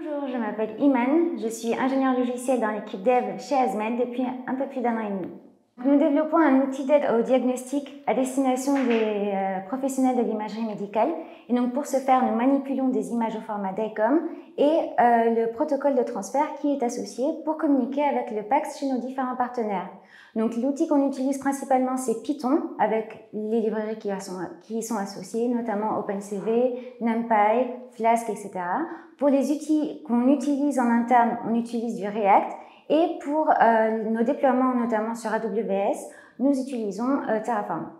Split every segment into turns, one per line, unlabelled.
Bonjour, je m'appelle Iman, je suis ingénieure logicielle dans l'équipe Dev chez Azmed depuis un peu plus d'1 an et demi. Nous développons un outil d'aide au diagnostic à destination des professionnels de l'imagerie médicale. Et donc pour ce faire, nous manipulons des images au format DICOM et le protocole de transfert qui est associé pour communiquer avec le PACS chez nos différents partenaires. Donc l'outil qu'on utilise principalement, c'est Python avec les librairies qui y sont associées, notamment OpenCV, NumPy, Flask, etc. Pour les outils qu'on utilise en interne, on utilise du React. Et pour nos déploiements, notamment sur AWS, nous utilisons Terraform.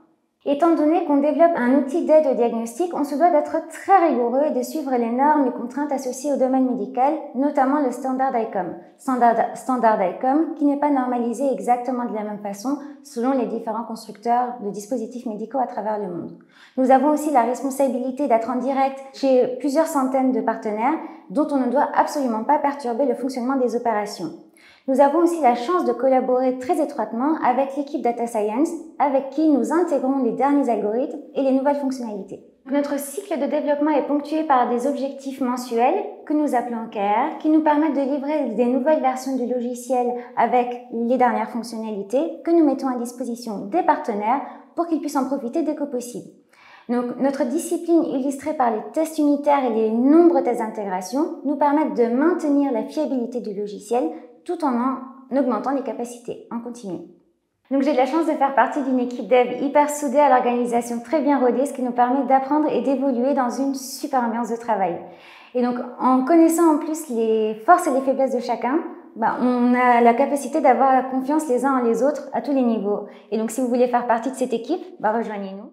Étant donné qu'on développe un outil d'aide au diagnostic, on se doit d'être très rigoureux et de suivre les normes et contraintes associées au domaine médical, notamment le standard ICOM. Standard ICOM qui n'est pas normalisé exactement de la même façon selon les différents constructeurs de dispositifs médicaux à travers le monde. Nous avons aussi la responsabilité d'être en direct chez plusieurs centaines de partenaires dont on ne doit absolument pas perturber le fonctionnement des opérations. Nous avons aussi la chance de collaborer très étroitement avec l'équipe Data Science, avec qui nous intégrons les derniers algorithmes et les nouvelles fonctionnalités. Notre cycle de développement est ponctué par des objectifs mensuels que nous appelons OKR, qui nous permettent de livrer des nouvelles versions du logiciel avec les dernières fonctionnalités que nous mettons à disposition des partenaires pour qu'ils puissent en profiter dès que possible. Donc, notre discipline illustrée par les tests unitaires et les nombreux tests d'intégration nous permettent de maintenir la fiabilité du logiciel tout en augmentant les capacités en continu. Donc j'ai de la chance de faire partie d'une équipe dev hyper soudée à l'organisation très bien rodée, ce qui nous permet d'apprendre et d'évoluer dans une super ambiance de travail. Et donc en connaissant en plus les forces et les faiblesses de chacun, on a la capacité d'avoir confiance les uns en les autres à tous les niveaux. Et donc si vous voulez faire partie de cette équipe, rejoignez-nous.